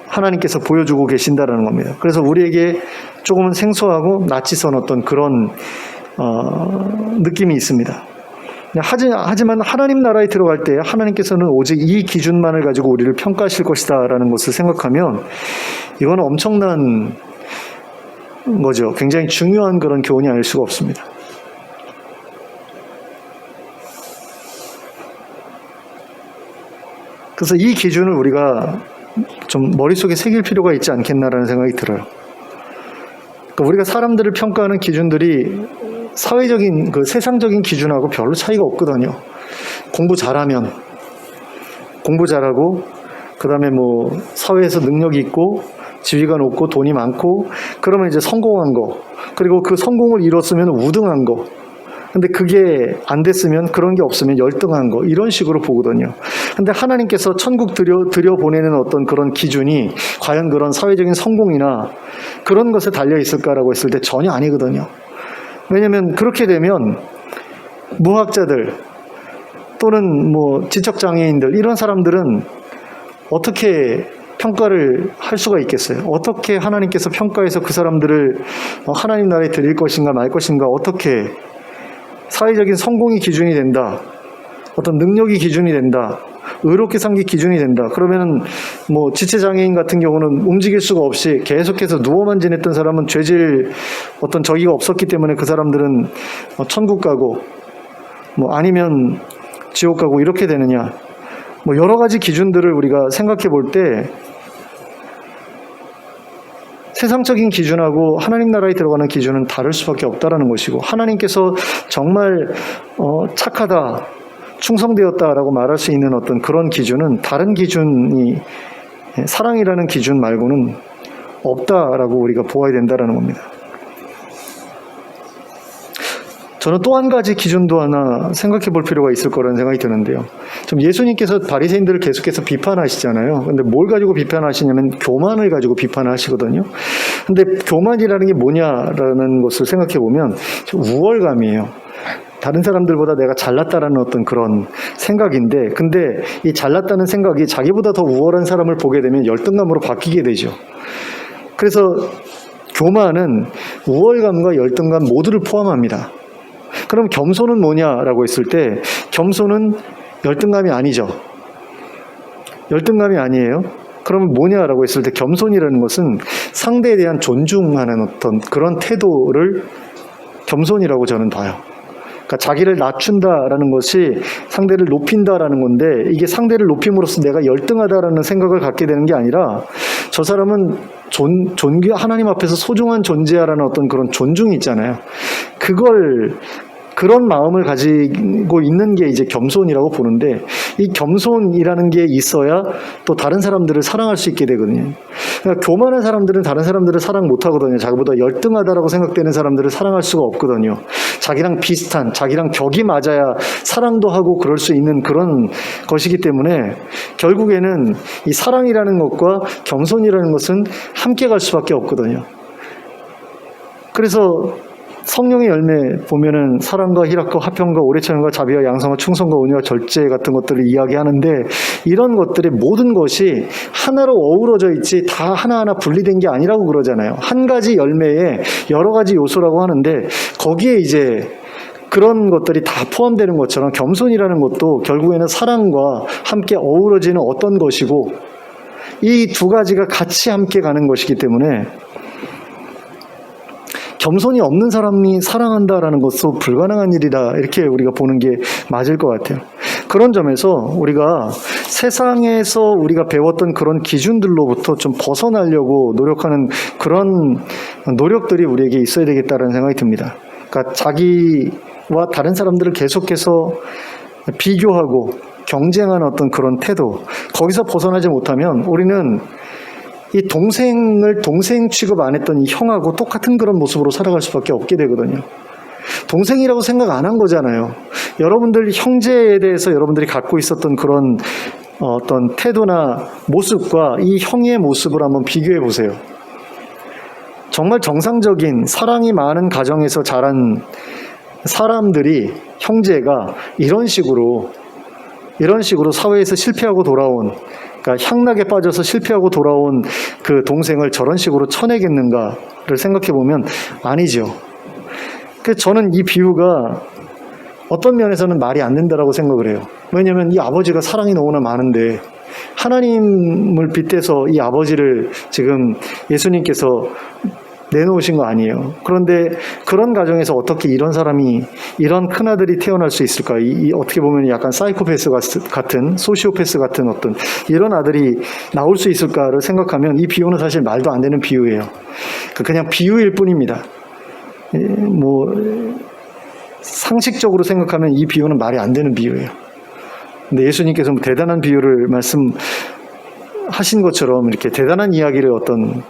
하나님께서 보여주고 계신다라는 겁니다. 그래서 우리에게 조금은 생소하고 낯선 어떤 그런 느낌이 있습니다. 하지만 하나님 나라에 들어갈 때 하나님께서는 오직 이 기준만을 가지고 우리를 평가하실 것이다 라는 것을 생각하면 이건 엄청난 거죠. 굉장히 중요한 그런 교훈이 아닐 수가 없습니다. 그래서 이 기준을 우리가 좀 머릿속에 새길 필요가 있지 않겠나라는 생각이 들어요. 그러니까 우리가 사람들을 평가하는 기준들이 사회적인 그 세상적인 기준하고 별로 차이가 없거든요. 공부 잘하고 그다음에 뭐 사회에서 능력이 있고 지위가 높고 돈이 많고 그러면 이제 성공한 거, 그리고 그 성공을 이뤘으면 우등한 거, 근데 그게 안 됐으면, 그런 게 없으면 열등한 거, 이런 식으로 보거든요. 근데 하나님께서 천국 들여보내는 어떤 그런 기준이 과연 그런 사회적인 성공이나 그런 것에 달려 있을까라고 했을 때 전혀 아니거든요. 왜냐하면 그렇게 되면 무학자들 또는 뭐 지적장애인들, 이런 사람들은 어떻게 평가를 할 수가 있겠어요? 어떻게 하나님께서 평가해서 그 사람들을 하나님 나라에 드릴 것인가 말 것인가, 어떻게 사회적인 성공이 기준이 된다, 어떤 능력이 기준이 된다, 의롭게 산게 기준이 된다. 그러면은 뭐 지체장애인 같은 경우는 움직일 수가 없이 계속해서 누워만 지냈던 사람은 죄질 어떤 저기가 없었기 때문에 그 사람들은 천국 가고 뭐 아니면 지옥 가고 이렇게 되느냐, 뭐 여러 가지 기준들을 우리가 생각해 볼 때 세상적인 기준하고 하나님 나라에 들어가는 기준은 다를 수밖에 없다라는 것이고, 하나님께서 정말 착하다, 충성되었다라고 말할 수 있는 어떤 그런 기준은, 다른 기준이 사랑이라는 기준 말고는 없다라고 우리가 보아야 된다라는 겁니다. 저는 또 한 가지 기준도 하나 생각해 볼 필요가 있을 거라는 생각이 드는데요. 좀 예수님께서 바리새인들을 계속해서 비판하시잖아요. 근데 뭘 가지고 비판하시냐면 교만을 가지고 비판을 하시거든요. 근데 교만이라는 게 뭐냐라는 것을 생각해 보면 우월감이에요. 다른 사람들보다 내가 잘났다라는 어떤 그런 생각인데, 근데 이 잘났다는 생각이 자기보다 더 우월한 사람을 보게 되면 열등감으로 바뀌게 되죠. 그래서 교만은 우월감과 열등감 모두를 포함합니다. 그럼 겸손은 뭐냐라고 했을 때, 겸손은 열등감이 아니죠. 열등감이 아니에요. 그러면 뭐냐라고 했을 때, 겸손이라는 것은 상대에 대한 존중하는 어떤 그런 태도를 겸손이라고 저는 봐요. 그러니까 자기를 낮춘다라는 것이 상대를 높인다라는 건데, 이게 상대를 높임으로써 내가 열등하다라는 생각을 갖게 되는 게 아니라, 저 사람은 하나님 앞에서 소중한 존재야라는 어떤 그런 존중이 있잖아요. 그런 마음을 가지고 있는 게 이제 겸손이라고 보는데, 이 겸손이라는 게 있어야 또 다른 사람들을 사랑할 수 있게 되거든요. 그러니까 교만한 사람들은 다른 사람들을 사랑 못 하거든요. 자기보다 열등하다라고 생각되는 사람들을 사랑할 수가 없거든요. 자기랑 비슷한, 자기랑 격이 맞아야 사랑도 하고 그럴 수 있는 그런 것이기 때문에, 결국에는 이 사랑이라는 것과 겸손이라는 것은 함께 갈 수밖에 없거든요. 그래서 성령의 열매 보면은 사랑과 희락과 화평과 오래 참음과 자비와 양성과 충성과 온유와 절제 같은 것들을 이야기하는데, 이런 것들의 모든 것이 하나로 어우러져 있지 다 하나하나 분리된 게 아니라고 그러잖아요. 한 가지 열매에 여러 가지 요소라고 하는데, 거기에 이제 그런 것들이 다 포함되는 것처럼 겸손이라는 것도 결국에는 사랑과 함께 어우러지는 어떤 것이고, 이 두 가지가 같이 함께 가는 것이기 때문에 겸손이 없는 사람이 사랑한다라는 것도 불가능한 일이다, 이렇게 우리가 보는 게 맞을 것 같아요. 그런 점에서 우리가 세상에서 우리가 배웠던 그런 기준들로부터 좀 벗어나려고 노력하는 그런 노력들이 우리에게 있어야 되겠다는 생각이 듭니다. 그러니까 자기와 다른 사람들을 계속해서 비교하고 경쟁하는 어떤 그런 태도, 거기서 벗어나지 못하면 우리는 이 동생을 동생 취급 안 했던 이 형하고 똑같은 그런 모습으로 살아갈 수밖에 없게 되거든요. 동생이라고 생각 안 한 거잖아요. 여러분들 형제에 대해서 여러분들이 갖고 있었던 그런 어떤 태도나 모습과 이 형의 모습을 한번 비교해 보세요. 정말 정상적인 사랑이 많은 가정에서 자란 사람들이, 형제가 이런 식으로 사회에서 실패하고 돌아온, 그러니까 향락에 빠져서 실패하고 돌아온 그 동생을 저런 식으로 쳐내겠는가를 생각해 보면 아니죠. 그래서 저는 이 비유가 어떤 면에서는 말이 안 된다라고 생각을 해요. 왜냐하면 이 아버지가 사랑이 너무나 많은데, 하나님을 빗대서 이 아버지를 지금 예수님께서 내놓으신 거 아니에요. 그런데 그런 가정에서 어떻게 이런 사람이, 이런 큰아들이 태어날 수 있을까? 어떻게 보면 약간 사이코패스 같은, 소시오패스 같은 어떤 이런 아들이 나올 수 있을까를 생각하면 이 비유는 사실 말도 안 되는 비유예요. 그냥 비유일 뿐입니다. 뭐 상식적으로 생각하면 이 비유는 말이 안 되는 비유예요. 근데 예수님께서 대단한 비유를 하신 것처럼 이렇게 대단한 이야기를 어떤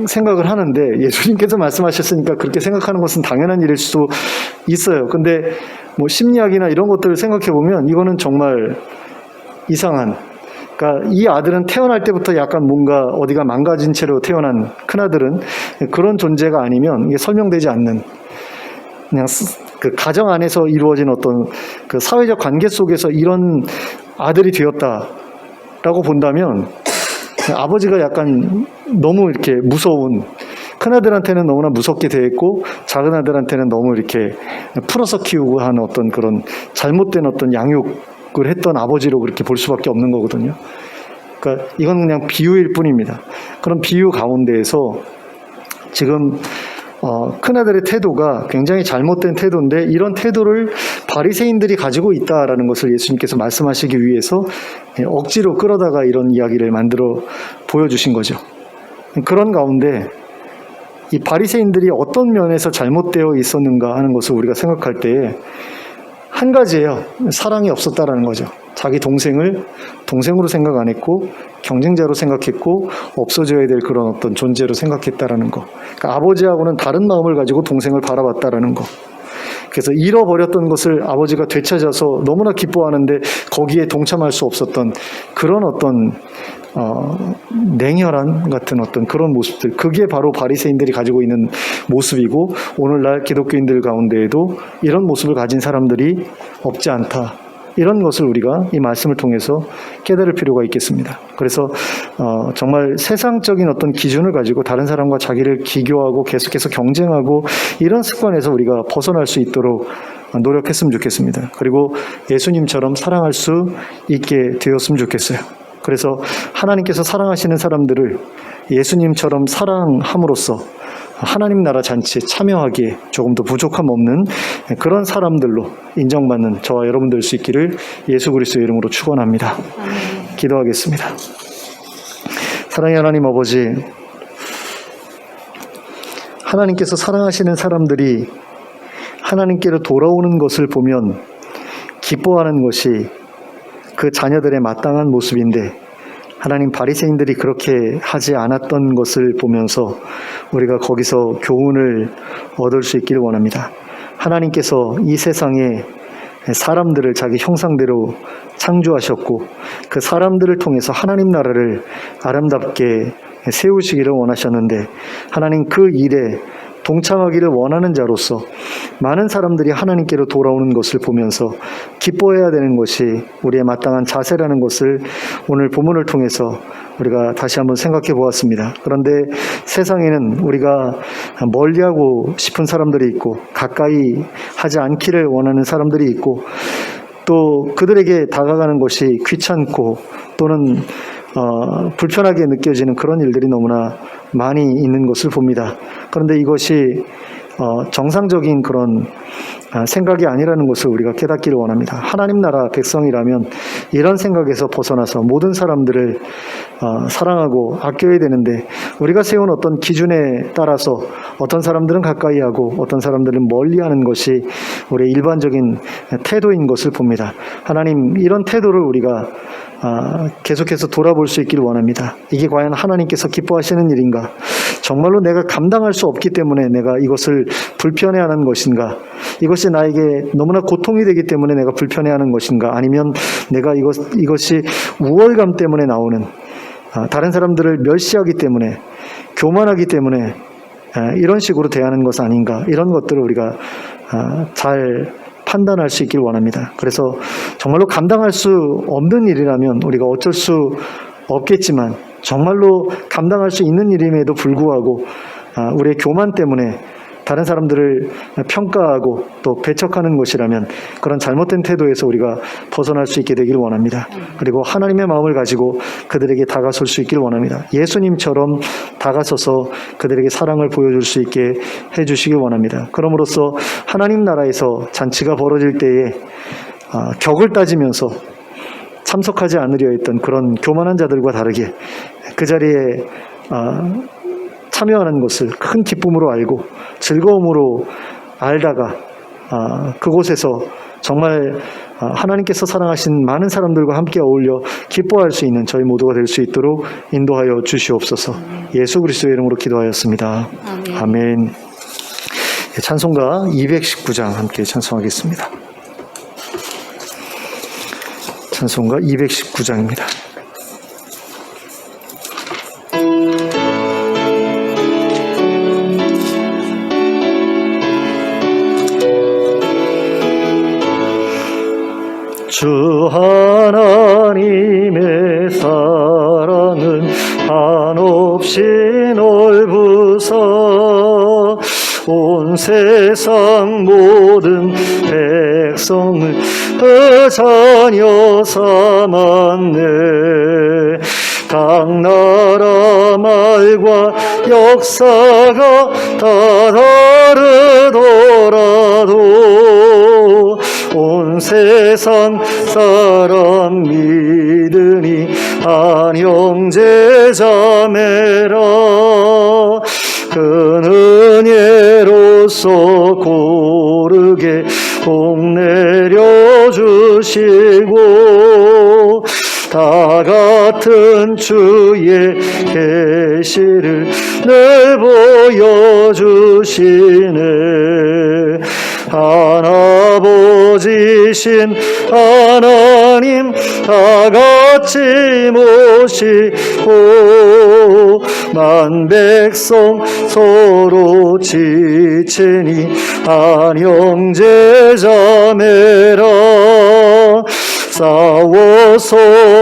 생각을 하는데, 예수님께서 말씀하셨으니까 그렇게 생각하는 것은 당연한 일일 수도 있어요. 근데 뭐 심리학이나 이런 것들을 생각해 보면 이거는 정말 이상한, 그러니까 이 아들은 태어날 때부터 약간 뭔가 어디가 망가진 채로 태어난 큰아들은 그런 존재가 아니면 이게 설명되지 않는, 그냥 그 가정 안에서 이루어진 어떤 그 사회적 관계 속에서 이런 아들이 되었다라고 본다면, 아버지가 약간 너무 이렇게 무서운, 큰아들한테는 너무나 무섭게 대했고 작은 아들한테는 너무 이렇게 풀어서 키우고 하는 어떤 그런 잘못된 어떤 양육을 했던 아버지로 그렇게 볼 수밖에 없는 거거든요. 그러니까 이건 그냥 비유일 뿐입니다. 그런 비유 가운데에서 지금 큰아들의 태도가 굉장히 잘못된 태도인데, 이런 태도를 바리새인들이 가지고 있다라는 것을 예수님께서 말씀하시기 위해서 억지로 끌어다가 이런 이야기를 만들어 보여주신 거죠. 그런 가운데 이 바리새인들이 어떤 면에서 잘못되어 있었는가 하는 것을 우리가 생각할 때에 한 가지예요. 사랑이 없었다라는 거죠. 자기 동생을 동생으로 생각 안 했고 경쟁자로 생각했고 없어져야 될 그런 어떤 존재로 생각했다라는 거. 그러니까 아버지하고는 다른 마음을 가지고 동생을 바라봤다라는 거. 그래서 잃어버렸던 것을 아버지가 되찾아서 너무나 기뻐하는데 거기에 동참할 수 없었던 그런 어떤 냉혈한 같은 어떤 그런 모습들, 그게 바로 바리새인들이 가지고 있는 모습이고, 오늘날 기독교인들 가운데에도 이런 모습을 가진 사람들이 없지 않다, 이런 것을 우리가 이 말씀을 통해서 깨달을 필요가 있겠습니다. 그래서 정말 세상적인 어떤 기준을 가지고 다른 사람과 자기를 비교하고 계속해서 경쟁하고 이런 습관에서 우리가 벗어날 수 있도록 노력했으면 좋겠습니다. 그리고 예수님처럼 사랑할 수 있게 되었으면 좋겠어요. 그래서 하나님께서 사랑하시는 사람들을 예수님처럼 사랑함으로써 하나님 나라 잔치에 참여하기에 조금 더 부족함 없는 그런 사람들로 인정받는 저와 여러분들 수 있기를 예수 그리스도의 이름으로 축원합니다. 기도하겠습니다. 사랑의 하나님 아버지, 하나님께서 사랑하시는 사람들이 하나님께로 돌아오는 것을 보면 기뻐하는 것이 그 자녀들의 마땅한 모습인데, 하나님, 바리새인들이 그렇게 하지 않았던 것을 보면서 우리가 거기서 교훈을 얻을 수 있기를 원합니다. 하나님께서 이 세상에 사람들을 자기 형상대로 창조하셨고 그 사람들을 통해서 하나님 나라를 아름답게 세우시기를 원하셨는데, 하나님 그 일에 동참하기를 원하는 자로서 많은 사람들이 하나님께로 돌아오는 것을 보면서 기뻐해야 되는 것이 우리의 마땅한 자세라는 것을 오늘 본문을 통해서 우리가 다시 한번 생각해 보았습니다. 그런데 세상에는 우리가 멀리하고 싶은 사람들이 있고 가까이 하지 않기를 원하는 사람들이 있고, 또 그들에게 다가가는 것이 귀찮고 또는 불편하게 느껴지는 그런 일들이 너무나 많이 있는 것을 봅니다. 그런데 이것이 정상적인 그런 생각이 아니라는 것을 우리가 깨닫기를 원합니다. 하나님 나라 백성이라면 이런 생각에서 벗어나서 모든 사람들을 사랑하고 아껴야 되는데, 우리가 세운 어떤 기준에 따라서 어떤 사람들은 가까이 하고 어떤 사람들은 멀리 하는 것이 우리의 일반적인 태도인 것을 봅니다. 하나님, 이런 태도를 우리가 계속해서 돌아볼 수 있기를 원합니다. 이게 과연 하나님께서 기뻐하시는 일인가? 정말로 내가 감당할 수 없기 때문에 내가 이것을 불편해하는 것인가? 이것이 나에게 너무나 고통이 되기 때문에 내가 불편해하는 것인가? 아니면 내가 이것이 우월감 때문에 나오는, 다른 사람들을 멸시하기 때문에, 교만하기 때문에 이런 식으로 대하는 것 아닌가? 이런 것들을 우리가 잘 판단할 수 있길 원합니다. 그래서 정말로 감당할 수 없는 일이라면 우리가 어쩔 수 없겠지만, 정말로 감당할 수 있는 일임에도 불구하고 우리의 교만 때문에 다른 사람들을 평가하고 또 배척하는 것이라면 그런 잘못된 태도에서 우리가 벗어날 수 있게 되기를 원합니다. 그리고 하나님의 마음을 가지고 그들에게 다가설 수 있기를 원합니다. 예수님처럼 다가서서 그들에게 사랑을 보여줄 수 있게 해주시길 원합니다. 그럼으로써 하나님 나라에서 잔치가 벌어질 때에 격을 따지면서 참석하지 않으려 했던 그런 교만한 자들과 다르게 그 자리에 참여하는 것을 큰 기쁨으로 알고 즐거움으로 알다가 그곳에서 정말 하나님께서 사랑하신 많은 사람들과 함께 어울려 기뻐할 수 있는 저희 모두가 될 수 있도록 인도하여 주시옵소서. 예수 그리스도의 이름으로 기도하였습니다. 아멘. 찬송가 219장 함께 찬송하겠습니다. 찬송가 219장입니다. 주 하나님의 사랑은 한없이 넓으사 온 세상 모든 백성을 그 자녀 삼았네. 각 나라 말과 역사가 다 다르더라도 온 세상 사람 믿으니 한 형제 자매라. 큰 은혜로서 고르게 복 내려주시고 다 같은 주의 계시를 늘 보여주시네. 하나보지신 하나님 다 같이 모시고 만 백성 서로 지체니 한 형제 자매라. 싸워서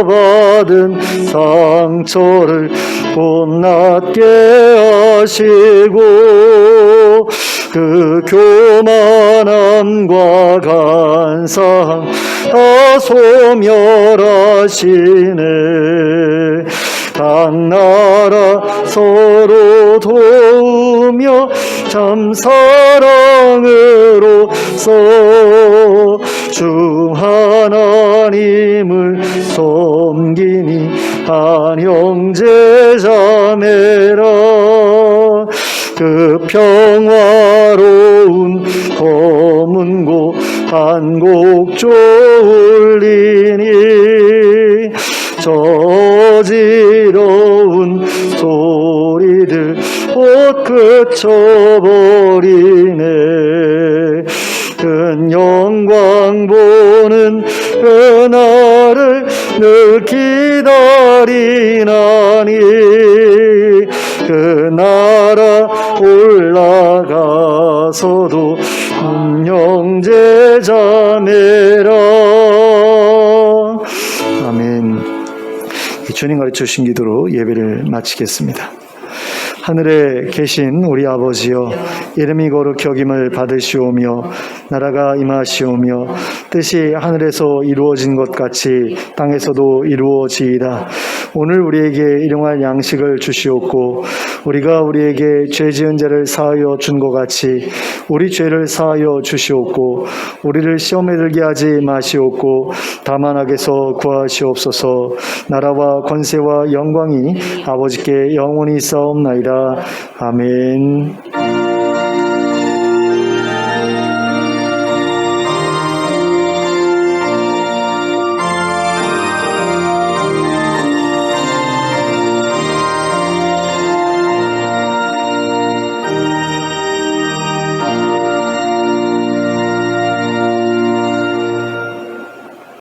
받은 상처를 곧낫게 하시고 그 교만함과 간사함 다 소멸하시네. 각 나라 서로 도우며 참 사랑으로서 주 하나님을 섬기니 한 형제 자매라. 그 평화로운 검은 곳 한 곡 졸리니 저지러운 소리들 곧 그쳐버리네. 큰 영광 보는 그날을 늘 기다리나니 그 나라 올라가서도 형제 자매라. 아멘. 주님 가르쳐 주신 기도로 예배를 마치겠습니다. 하늘에 계신 우리 아버지여, 이름이 거룩히 여김을 받으시오며 나라가 임하시오며 뜻이 하늘에서 이루어진 것 같이 땅에서도 이루어지이다. 오늘 우리에게 일용할 양식을 주시옵고 우리가 우리에게 죄 지은 자를 사하여 준 것 같이 우리 죄를 사하여 주시옵고 우리를 시험에 들게 하지 마시옵고 다만 악에서 구하시옵소서. 나라와 권세와 영광이 아버지께 영원히 있사옵나이다. 아멘.